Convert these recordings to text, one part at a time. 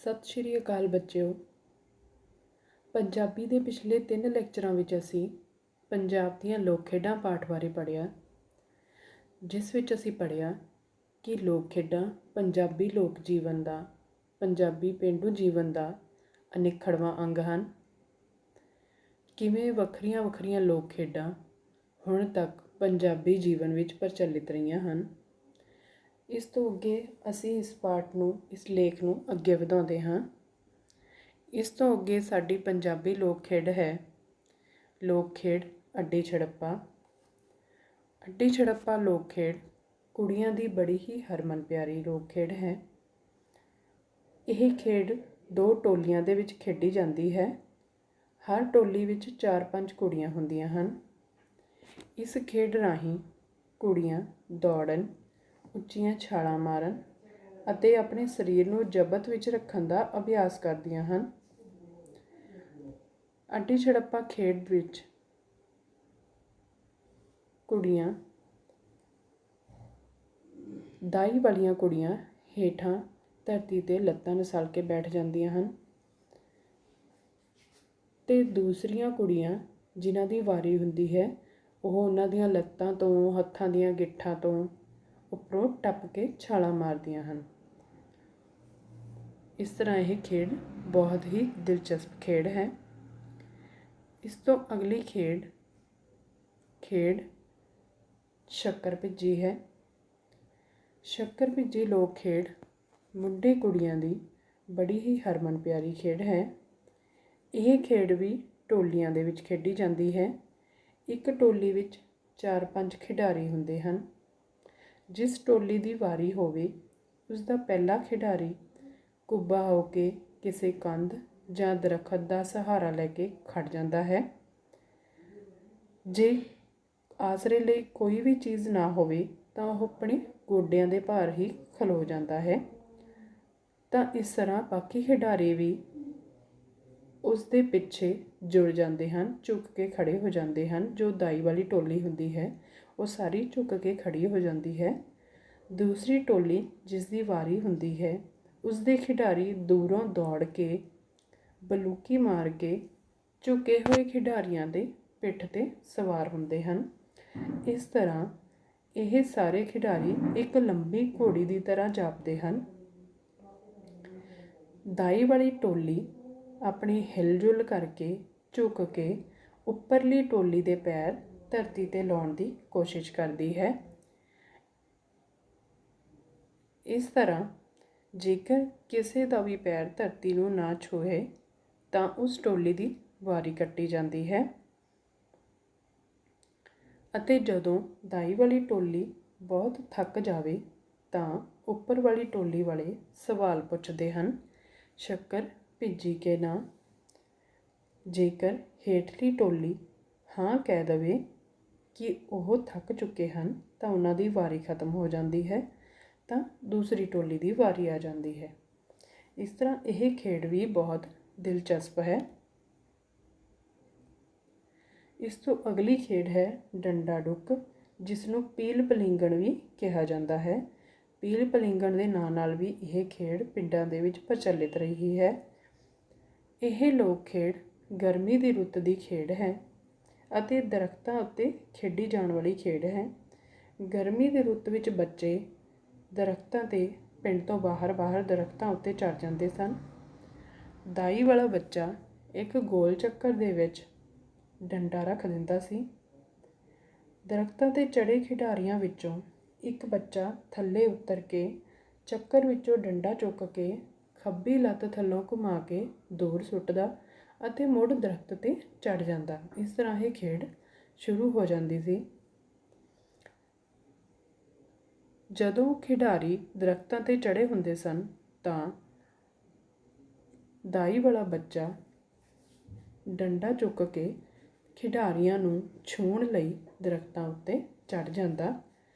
ਸਤਿ ਸ਼੍ਰੀ ਅਕਾਲ ਬੱਚਿਓ। ਪੰਜਾਬੀ ਦੇ ਪਿਛਲੇ 3 ਲੈਕਚਰਾਂ ਵਿੱਚ ਅਸੀਂ ਪੰਜਾਬ ਦੀਆਂ ਲੋਕ ਖੇਡਾਂ ਪਾਠ ਬਾਰੇ ਪੜ੍ਹਿਆ, ਜਿਸ ਵਿੱਚ ਅਸੀਂ ਪੜ੍ਹਿਆ ਕਿ ਲੋਕ ਖੇਡਾਂ ਪੰਜਾਬੀ ਲੋਕ ਜੀਵਨ ਦਾ, ਪੰਜਾਬੀ ਪੇਂਡੂ ਜੀਵਨ ਦਾ ਅਨਿੱਖੜਵਾਂ ਅੰਗ ਹਨ। ਕਿਵੇਂ ਵੱਖਰੀਆਂ ਵੱਖਰੀਆਂ ਲੋਕ ਖੇਡਾਂ ਹੁਣ ਤੱਕ ਪੰਜਾਬੀ ਜੀਵਨ ਵਿੱਚ ਪ੍ਰਚਲਿਤ ਰਹੀਆਂ ਹਨ। ਇਸ ਤੋਂ ਅੱਗੇ ਅਸੀਂ ਇਸ ਪਾਠ ਨੂੰ, ਇਸ ਲੇਖ ਨੂੰ ਅੱਗੇ ਵਧਾਉਂਦੇ ਹਾਂ। ਇਸ ਤੋਂ ਅੱਗੇ ਸਾਡੀ ਪੰਜਾਬੀ ਲੋਕ ਖੇਡ ਹੈ ਲੋਕ ਖੇਡ ਅੱਡੀ ਛੜੱਪਾ। ਅੱਡੀ ਛੜੱਪਾ ਲੋਕ ਖੇਡ ਕੁੜੀਆਂ ਦੀ ਬੜੀ ਹੀ ਹਰਮਨ ਪਿਆਰੀ ਲੋਕ ਖੇਡ ਹੈ। ਇਹ ਖੇਡ 2 ਟੋਲੀਆਂ ਦੇ ਵਿੱਚ ਖੇਡੀ ਜਾਂਦੀ ਹੈ। ਹਰ ਟੋਲੀ ਵਿੱਚ 4-5 ਕੁੜੀਆਂ ਹੁੰਦੀਆਂ ਹਨ। ਇਸ ਖੇਡ ਰਾਹੀਂ ਕੁੜੀਆਂ ਦੌੜਨ, ਉੱਚੀਆਂ ਛਾਲਾਂ ਮਾਰਨ ਅਤੇ ਆਪਣੇ ਸਰੀਰ ਨੂੰ ਜ਼ਬਤ ਵਿੱਚ ਰੱਖਣ ਦਾ ਅਭਿਆਸ ਕਰਦੀਆਂ ਹਨ। ਅੱਡੀ ਛੜੱਪਾ ਖੇਡ ਵਿੱਚ ਕੁੜੀਆਂ, ਦਾਈ ਵਾਲੀਆਂ ਕੁੜੀਆਂ ਹੇਠਾਂ ਧਰਤੀ 'ਤੇ ਲੱਤਾਂ ਨਸਾਲ ਕੇ ਬੈਠ ਜਾਂਦੀਆਂ ਹਨ ਅਤੇ ਦੂਸਰੀਆਂ ਕੁੜੀਆਂ ਜਿਨ੍ਹਾਂ ਦੀ ਵਾਰੀ ਹੁੰਦੀ ਹੈ ਉਹ ਉਹਨਾਂ ਦੀਆਂ ਲੱਤਾਂ ਤੋਂ, ਹੱਥਾਂ ਦੀਆਂ ਗਿੱਠਾਂ ਤੋਂ ਉੱਪਰੋਂ ਟੱਪ ਕੇ ਛਾਲਾਂ ਮਾਰਦੀਆਂ ਹਨ। ਇਸ ਤਰ੍ਹਾਂ ਇਹ ਖੇਡ ਬਹੁਤ ਹੀ ਦਿਲਚਸਪ ਖੇਡ ਹੈ। ਇਸ ਤੋਂ ਅਗਲੀ ਖੇਡ ਸ਼ੱਕਰ ਭਿੱਜੀ ਹੈ। ਸ਼ੱਕਰ ਭਿੱਜੀ ਲੋਕ ਖੇਡ ਮੁੰਡੇ ਕੁੜੀਆਂ ਦੀ ਬੜੀ ਹੀ ਹਰਮਨ ਪਿਆਰੀ ਖੇਡ ਹੈ। ਇਹ ਖੇਡ ਵੀ ਟੋਲੀਆਂ ਦੇ ਵਿੱਚ ਖੇਡੀ ਜਾਂਦੀ ਹੈ। ਇੱਕ ਟੋਲੀ ਵਿੱਚ 4-5 ਖਿਡਾਰੀ ਹੁੰਦੇ ਹਨ। ਜਿਸ ਟੋਲੀ ਦੀ ਵਾਰੀ ਹੋਵੇ ਉਸ ਦਾ ਪਹਿਲਾ ਖਿਡਾਰੀ ਕੁੱਬਾ ਹੋ ਕੇ ਕਿਸੇ ਕੰਧ ਜਾਂ ਦਰੱਖਤ ਦਾ ਸਹਾਰਾ ਲੈ ਕੇ ਖੜ੍ਹ ਜਾਂਦਾ ਹੈ। ਜੇ ਆਸਰੇ ਲਈ ਕੋਈ ਵੀ ਚੀਜ਼ ਨਾ ਹੋਵੇ ਤਾਂ ਉਹ ਆਪਣੇ ਗੋਡਿਆਂ ਦੇ ਭਾਰ ਹੀ ਖਲੋ ਜਾਂਦਾ ਹੈ। ਤਾਂ ਇਸ ਤਰ੍ਹਾਂ ਬਾਕੀ ਖਿਡਾਰੀ ਵੀ ਉਸ ਦੇ ਪਿੱਛੇ ਜੁੜ ਜਾਂਦੇ ਹਨ, ਝੁਕ ਕੇ ਖੜ੍ਹੇ ਹੋ ਜਾਂਦੇ ਹਨ। ਜੋ ਦਾਈ ਵਾਲੀ ਟੋਲੀ ਹੁੰਦੀ ਹੈ ਉਹ ਸਾਰੀ ਝੁਕ ਕੇ ਖੜ੍ਹੀ ਹੋ ਜਾਂਦੀ ਹੈ। ਦੂਸਰੀ ਟੋਲੀ ਜਿਸ ਦੀ ਵਾਰੀ ਹੁੰਦੀ ਹੈ ਉਸ ਦੇ ਖਿਡਾਰੀ ਦੂਰੋਂ ਦੌੜ ਕੇ ਬਲੂਕੀ ਮਾਰ ਕੇ ਝੁਕੇ ਹੋਏ ਖਿਡਾਰੀਆਂ ਦੇ ਪਿੱਠ 'ਤੇ ਸਵਾਰ ਹੁੰਦੇ ਹਨ। ਇਸ ਤਰ੍ਹਾਂ ਇਹ ਸਾਰੇ ਖਿਡਾਰੀ ਇੱਕ ਲੰਬੀ ਘੋੜੀ ਦੀ ਤਰ੍ਹਾਂ ਜਾਪਦੇ ਹਨ। ਦਾਈ ਵਾਲੀ ਟੋਲੀ ਆਪਣੀ ਹਿਲਜੁਲ ਕਰਕੇ ਝੁਕ ਕੇ ਉੱਪਰਲੀ ਟੋਲੀ ਦੇ ਪੈਰ ਧਰਤੀ 'ਤੇ ਲਾਉਣ ਦੀ ਕੋਸ਼ਿਸ਼ ਕਰਦੀ ਹੈ। ਇਸ ਤਰ੍ਹਾਂ ਜੇਕਰ ਕਿਸੇ ਦਾ ਵੀ ਪੈਰ ਧਰਤੀ ਨੂੰ ਨਾ ਛੂਹੇ ਤਾਂ ਉਸ ਟੋਲੀ ਦੀ ਵਾਰੀ ਕੱਟੀ ਜਾਂਦੀ ਹੈ। ਅਤੇ ਜਦੋਂ ਦਾਈ ਵਾਲੀ ਟੋਲੀ ਬਹੁਤ ਥੱਕ ਜਾਵੇ ਤਾਂ ਉੱਪਰ ਵਾਲੀ ਟੋਲੀ ਵਾਲੇ ਸਵਾਲ ਪੁੱਛਦੇ ਹਨ, ਸ਼ੱਕਰ ਭਿੱਜੀ ਕਿ ਨਾ। ਜੇਕਰ ਹੇਠਲੀ ਟੋਲੀ ਹਾਂ ਕਹਿ ਦੇਵੇ ਕਿ ਉਹ ਥੱਕ ਚੁੱਕੇ ਹਨ ਤਾਂ ਉਹਨਾਂ ਦੀ ਵਾਰੀ ਖਤਮ ਹੋ ਜਾਂਦੀ ਹੈ, ਤਾਂ ਦੂਸਰੀ ਟੋਲੀ ਦੀ ਵਾਰੀ ਆ ਜਾਂਦੀ ਹੈ। ਇਸ ਤਰ੍ਹਾਂ ਇਹ ਖੇਡ ਵੀ ਬਹੁਤ ਦਿਲਚਸਪ ਹੈ। ਇਸ ਤੋਂ ਅਗਲੀ ਖੇਡ ਹੈ ਡੰਡਾ ਡੁੱਕ, ਜਿਸ ਨੂੰ ਪੀਲ ਪਲੀਂਗਣ ਵੀ ਕਿਹਾ ਜਾਂਦਾ ਹੈ। ਪੀਲ ਪਲੀਂਗਣ ਦੇ ਨਾਂ ਨਾਲ ਵੀ ਇਹ ਖੇਡ ਪਿੰਡਾਂ ਦੇ ਵਿੱਚ ਪ੍ਰਚਲਿਤ ਰਹੀ ਹੈ। ਇਹ ਲੋਕ ਖੇਡ ਗਰਮੀ ਦੀ ਰੁੱਤ ਦੀ ਖੇਡ ਹੈ ਅਤੇ ਦਰੱਖਤਾਂ ਉੱਤੇ ਖੇਡੀ ਜਾਣ ਵਾਲੀ ਖੇਡ ਹੈ। ਗਰਮੀ ਦੀ ਰੁੱਤ ਵਿੱਚ ਬੱਚੇ ਦਰੱਖਤਾਂ 'ਤੇ, ਪਿੰਡ ਤੋਂ ਬਾਹਰ ਦਰੱਖਤਾਂ ਉੱਤੇ ਚੜ੍ਹ ਜਾਂਦੇ ਸਨ। ਦਾਈ ਵਾਲਾ ਬੱਚਾ ਇੱਕ ਗੋਲ ਚੱਕਰ ਦੇ ਵਿੱਚ ਡੰਡਾ ਰੱਖ ਦਿੰਦਾ ਸੀ। ਦਰੱਖਤਾਂ 'ਤੇ ਚੜ੍ਹੇ ਖਿਡਾਰੀਆਂ ਵਿੱਚੋਂ ਇੱਕ ਬੱਚਾ ਥੱਲੇ ਉਤਰ ਕੇ ਚੱਕਰ ਵਿੱਚੋਂ ਡੰਡਾ ਚੁੱਕ ਕੇ ਖੱਬੀ ਲੱਤ ਥੱਲੋਂ ਘੁਮਾ ਕੇ ਦੂਰ ਸੁੱਟਦਾ ਅਤੇ ਮੁੜ ਦਰੱਖਤ 'ਤੇ ਚੜ੍ਹ ਜਾਂਦਾ। ਇਸ ਤਰ੍ਹਾਂ ਇਹ ਖੇਡ ਸ਼ੁਰੂ ਹੋ ਜਾਂਦੀ ਸੀ। ਜਦੋਂ ਖਿਡਾਰੀ ਦਰੱਖਤਾਂ 'ਤੇ ਚੜ੍ਹੇ ਹੁੰਦੇ ਸਨ ਤਾਂ ਦਾਈ ਵਾਲਾ ਬੱਚਾ ਡੰਡਾ ਚੁੱਕ ਕੇ ਖਿਡਾਰੀਆਂ ਨੂੰ ਛੂਹਣ ਲਈ ਦਰੱਖਤਾਂ ਉੱਤੇ ਚੜ੍ਹ ਜਾਂਦਾ,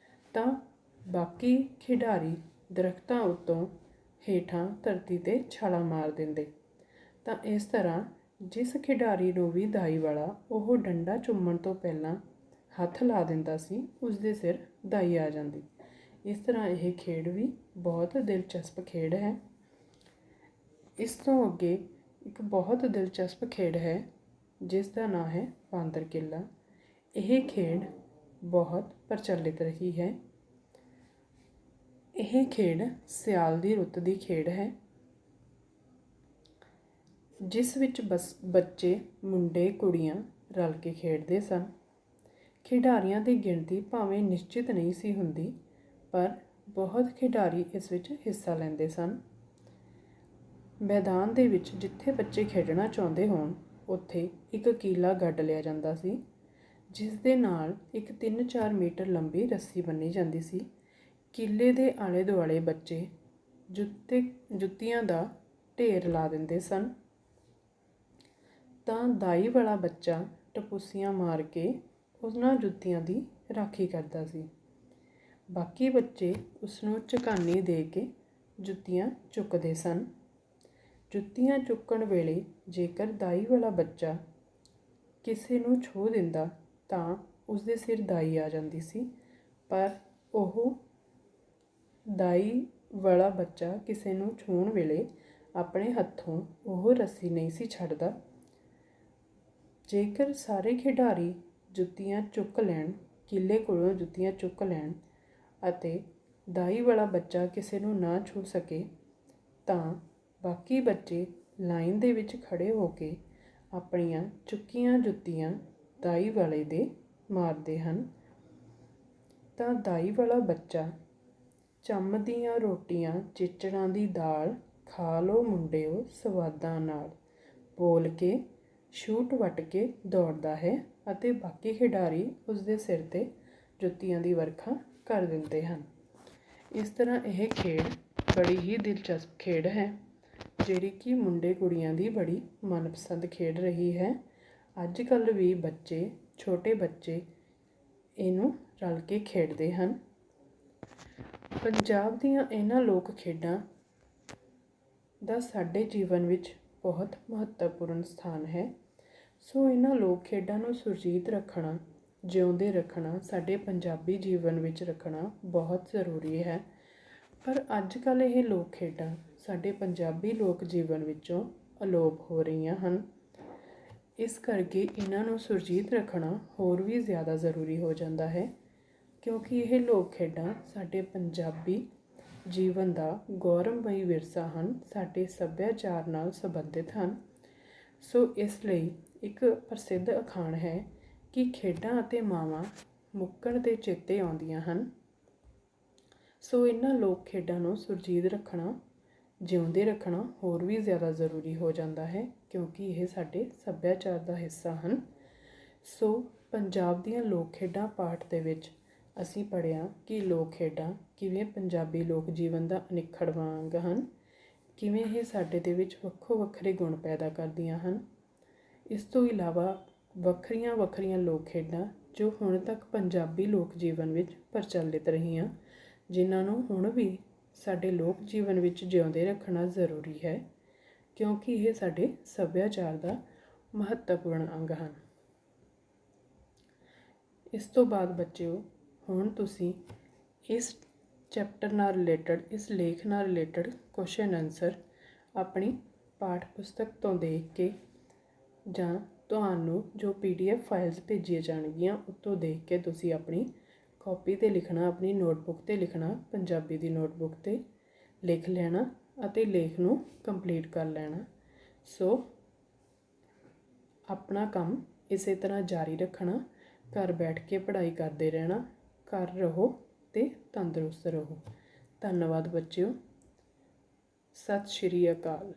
ਤਾਂ ਬਾਕੀ ਖਿਡਾਰੀ ਦਰੱਖਤਾਂ ਉੱਤੋਂ ਹੇਠਾਂ ਧਰਤੀ 'ਤੇ ਛਾਲਾਂ ਮਾਰ ਦਿੰਦੇ। ਤਾਂ ਇਸ ਤਰ੍ਹਾਂ ਜਿਸ ਖਿਡਾਰੀ ਨੂੰ ਵੀ ਦਾਈ ਵਾਲਾ ਉਹ ਡੰਡਾ ਚੁੰਮਣ ਤੋਂ ਪਹਿਲਾਂ ਹੱਥ ਲਾ ਦਿੰਦਾ ਸੀ, ਉਸ ਦੇ ਸਿਰ ਦਾਈ ਆ ਜਾਂਦੀ। ਇਸ ਤਰ੍ਹਾਂ ਇਹ ਖੇਡ ਵੀ ਬਹੁਤ ਦਿਲਚਸਪ ਖੇਡ ਹੈ। ਇਸ ਤੋਂ ਅੱਗੇ ਇੱਕ ਬਹੁਤ ਦਿਲਚਸਪ ਖੇਡ ਹੈ ਜਿਸ ਦਾ ਨਾਂ ਹੈ ਬਾਂਦਰ ਕਿੱਲਾ। ਇਹ ਖੇਡ ਬਹੁਤ ਪ੍ਰਚਲਿਤ ਰਹੀ ਹੈ। ਇਹ ਖੇਡ ਸਿਆਲ ਦੀ ਰੁੱਤ ਦੀ ਖੇਡ ਹੈ, ਜਿਸ ਵਿੱਚ ਬੱਚੇ ਮੁੰਡੇ ਕੁੜੀਆਂ ਰਲ ਕੇ ਖੇਡਦੇ ਸਨ। ਖਿਡਾਰੀਆਂ ਦੀ ਗਿਣਤੀ ਭਾਵੇਂ ਨਿਸ਼ਚਿਤ ਨਹੀਂ ਸੀ ਹੁੰਦੀ, ਪਰ ਬਹੁਤ ਖਿਡਾਰੀ ਇਸ ਵਿੱਚ ਹਿੱਸਾ ਲੈਂਦੇ ਸਨ। ਮੈਦਾਨ ਦੇ ਵਿੱਚ ਜਿੱਥੇ ਬੱਚੇ ਖੇਡਣਾ ਚਾਹੁੰਦੇ ਹੋਣ ਉੱਥੇ ਇੱਕ ਕੀਲਾ ਗੱਡ ਲਿਆ ਜਾਂਦਾ ਸੀ, ਜਿਸ ਦੇ ਨਾਲ ਇੱਕ 3-4 ਮੀਟਰ ਲੰਬੀ ਰੱਸੀ ਬੰਨ੍ਹੀ ਜਾਂਦੀ ਸੀ। ਕੀਲੇ ਦੇ ਆਲੇ ਦੁਆਲੇ ਬੱਚੇ ਜੁੱਤੀਆਂ ਦਾ ਢੇਰ ਲਾ ਦਿੰਦੇ ਸਨ, ਤਾਂ ਦਾਈ ਵਾਲਾ ਬੱਚਾ ਟਪੂਸੀਆਂ ਮਾਰ ਕੇ ਉਹਨਾਂ ਜੁੱਤੀਆਂ ਦੀ ਰਾਖੀ ਕਰਦਾ ਸੀ। ਬਾਕੀ ਬੱਚੇ ਉਸ ਨੂੰ ਝਕਾਨੀ ਦੇ ਕੇ ਜੁੱਤੀਆਂ ਚੁੱਕਦੇ ਸਨ। ਜੁੱਤੀਆਂ ਚੁੱਕਣ ਵੇਲੇ ਜੇਕਰ ਦਾਈ ਵਾਲਾ ਬੱਚਾ ਕਿਸੇ ਨੂੰ ਛੂਹ ਦਿੰਦਾ ਤਾਂ ਉਸਦੇ ਸਿਰ ਦਾਈ ਆ ਜਾਂਦੀ ਸੀ, ਪਰ ਉਹ ਦਾਈ ਵਾਲਾ ਬੱਚਾ ਕਿਸੇ ਨੂੰ ਛੂਹਣ ਵੇਲੇ ਆਪਣੇ ਹੱਥੋਂ ਉਹ ਰੱਸੀ ਨਹੀਂ ਸੀ ਛੱਡਦਾ। ਜੇਕਰ ਸਾਰੇ ਖਿਡਾਰੀ ਜੁੱਤੀਆਂ ਚੁੱਕ ਲੈਣ, ਕਿੱਲੇ ਕੋਲੋਂ ਜੁੱਤੀਆਂ ਚੁੱਕ ਲੈਣ ਅਤੇ ਦਾਈ ਵਾਲਾ ਬੱਚਾ ਕਿਸੇ ਨੂੰ ਨਾ ਛੂਹ ਸਕੇ, ਤਾਂ ਬਾਕੀ ਬੱਚੇ ਲਾਈਨ ਦੇ ਵਿੱਚ ਖੜ੍ਹੇ ਹੋ ਕੇ ਆਪਣੀਆਂ ਚੁੱਕੀਆਂ ਜੁੱਤੀਆਂ ਦਾਈ ਵਾਲੇ ਦੇ ਮਾਰਦੇ ਹਨ, ਤਾਂ ਦਾਈ ਵਾਲਾ ਬੱਚਾ ਚੰਮ ਦੀਆਂ ਰੋਟੀਆਂ ਚਿੱਚੜਾਂ ਦੀ ਦਾਲ ਖਾ ਲਓ ਮੁੰਡਿਓ ਸਵਾਦਾਂ ਨਾਲ ਬੋਲ ਕੇ ਛੂਟ ਵੱਟ ਕੇ ਦੌੜਦਾ ਹੈ ਅਤੇ ਬਾਕੀ ਖਿਡਾਰੀ ਉਸਦੇ ਸਿਰ 'ਤੇ ਜੁੱਤੀਆਂ ਦੀ ਵਰਖਾ ਕਰ ਦਿੰਦੇ ਹਨ। ਇਸ ਤਰ੍ਹਾਂ ਇਹ ਖੇਡ ਬੜੀ ਹੀ ਦਿਲਚਸਪ ਖੇਡ ਹੈ, ਜਿਹੜੀ ਕਿ ਮੁੰਡੇ ਕੁੜੀਆਂ ਦੀ ਬੜੀ ਮਨਪਸੰਦ ਖੇਡ ਰਹੀ ਹੈ। ਅੱਜ ਕੱਲ੍ਹ ਵੀ ਛੋਟੇ ਬੱਚੇ ਇਹਨੂੰ ਰਲ ਕੇ ਖੇਡਦੇ ਹਨ। ਪੰਜਾਬ ਦੀਆਂ ਇਹਨਾਂ ਲੋਕ ਖੇਡਾਂ ਦਾ ਸਾਡੇ ਜੀਵਨ ਵਿੱਚ ਬਹੁਤ ਮਹੱਤਵਪੂਰਨ ਸਥਾਨ ਹੈ। ਸੋ ਇਹਨਾਂ ਲੋਕ ਖੇਡਾਂ ਨੂੰ ਸੁਰਜੀਤ ਰੱਖਣਾ, ਜਿਉਂਦੇ ਰੱਖਣਾ, ਸਾਡੇ ਪੰਜਾਬੀ ਜੀਵਨ ਵਿੱਚ ਰੱਖਣਾ ਬਹੁਤ ਜ਼ਰੂਰੀ ਹੈ। ਪਰ ਅੱਜ ਕੱਲ੍ਹ ਇਹ ਲੋਕ ਖੇਡਾਂ ਸਾਡੇ ਪੰਜਾਬੀ ਲੋਕ ਜੀਵਨ ਵਿੱਚੋਂ ਅਲੋਪ ਹੋ ਰਹੀਆਂ ਹਨ। ਇਸ ਕਰਕੇ ਇਹਨਾਂ ਨੂੰ ਸੁਰਜੀਤ ਰੱਖਣਾ ਹੋਰ ਵੀ ਜ਼ਿਆਦਾ ਜ਼ਰੂਰੀ ਹੋ ਜਾਂਦਾ ਹੈ, ਕਿਉਂਕਿ ਇਹ ਲੋਕ ਖੇਡਾਂ ਸਾਡੇ ਪੰਜਾਬੀ ਜੀਵਨ ਦਾ ਗੌਰਵਮਈ ਵਿਰਸਾ ਹਨ, ਸਾਡੇ ਸੱਭਿਆਚਾਰ ਨਾਲ ਸੰਬੰਧਿਤ ਹਨ। ਸੋ ਇਸ ਲਈ ਇੱਕ ਪ੍ਰਸਿੱਧ ਅਖਾਣ ਹੈ ਕਿ ਖੇਡਾਂ ਅਤੇ ਮਾਵਾਂ ਮੁੱਕਣ 'ਤੇ ਚੇਤੇ ਆਉਂਦੀਆਂ ਹਨ। ਸੋ ਇਹਨਾਂ ਲੋਕ ਖੇਡਾਂ ਨੂੰ ਸੁਰਜੀਤ ਰੱਖਣਾ, ਜਿਉਂਦੇ ਰੱਖਣਾ ਹੋਰ ਵੀ ਜ਼ਿਆਦਾ ਜ਼ਰੂਰੀ ਹੋ ਜਾਂਦਾ ਹੈ, ਕਿਉਂਕਿ ਇਹ ਸਾਡੇ ਸੱਭਿਆਚਾਰ ਦਾ ਹਿੱਸਾ ਹਨ। ਸੋ ਪੰਜਾਬ ਦੀਆਂ ਲੋਕ ਖੇਡਾਂ ਪਾਠ ਦੇ ਵਿੱਚ ਅਸੀਂ ਪੜ੍ਹਿਆ ਕਿ ਲੋਕ ਖੇਡਾਂ ਕਿਵੇਂ ਪੰਜਾਬੀ ਲੋਕ ਜੀਵਨ ਦਾ ਅਨਿੱਖੜਵਾਂ ਅੰਗ ਹਨ, ਕਿਵੇਂ ਇਹ ਸਾਡੇ ਦੇ ਵਿੱਚ ਵੱਖੋ ਵੱਖਰੇ ਗੁਣ ਪੈਦਾ ਕਰਦੀਆਂ ਹਨ। ਇਸ ਤੋਂ ਇਲਾਵਾ ਵੱਖਰੀਆਂ ਵੱਖਰੀਆਂ ਲੋਕ ਖੇਡਾਂ ਜੋ ਹੁਣ ਤੱਕ ਪੰਜਾਬੀ ਲੋਕ ਜੀਵਨ ਵਿੱਚ ਪ੍ਰਚਲਿਤ ਰਹੀਆਂ, ਜਿਨ੍ਹਾਂ ਨੂੰ ਹੁਣ ਵੀ ਸਾਡੇ ਲੋਕ ਜੀਵਨ ਵਿੱਚ ਜਿਉਂਦੇ ਰੱਖਣਾ ਜ਼ਰੂਰੀ ਹੈ, ਕਿਉਂਕਿ ਇਹ ਸਾਡੇ ਸੱਭਿਆਚਾਰ ਦਾ ਮਹੱਤਵਪੂਰਨ ਅੰਗ ਹਨ। ਇਸ ਤੋਂ ਬਾਅਦ ਬੱਚਿਓ, ਹੁਣ ਤੁਸੀਂ ਇਸ ਚੈਪਟਰ ਨਾਲ ਰਿਲੇਟਡ, ਇਸ ਲੇਖ ਨਾਲ ਰਿਲੇਟਡ ਕੁਐਸਚਨ ਆਨਸਰ ਆਪਣੀ ਪਾਠ ਪੁਸਤਕ ਤੋਂ ਦੇਖ ਕੇ ਜਾਂ ਤੁਹਾਨੂੰ ਜੋ PDF ਫਾਈਲਸ ਭੇਜੀਆਂ ਜਾਣਗੀਆਂ ਉੱਤੋਂ ਦੇਖ ਕੇ ਤੁਸੀਂ ਆਪਣੀ ਕਾਪੀ 'ਤੇ ਲਿਖਣਾ, ਆਪਣੀ ਨੋਟਬੁੱਕ 'ਤੇ ਲਿਖਣਾ, ਪੰਜਾਬੀ ਦੀ ਨੋਟਬੁੱਕ 'ਤੇ ਲਿਖ ਲੈਣਾ ਅਤੇ ਲੇਖ ਨੂੰ ਕੰਪਲੀਟ ਕਰ ਲੈਣਾ। ਸੋ ਆਪਣਾ ਕੰਮ ਇਸੇ ਤਰ੍ਹਾਂ ਜਾਰੀ ਰੱਖਣਾ, ਘਰ ਬੈਠ ਕੇ ਪੜ੍ਹਾਈ ਕਰਦੇ ਰਹਿਣਾ, ਘਰ ਰਹੋ ਅਤੇ ਤੰਦਰੁਸਤ ਰਹੋ। ਧੰਨਵਾਦ ਬੱਚਿਓ। ਸਤਿ ਸ਼੍ਰੀ ਅਕਾਲ।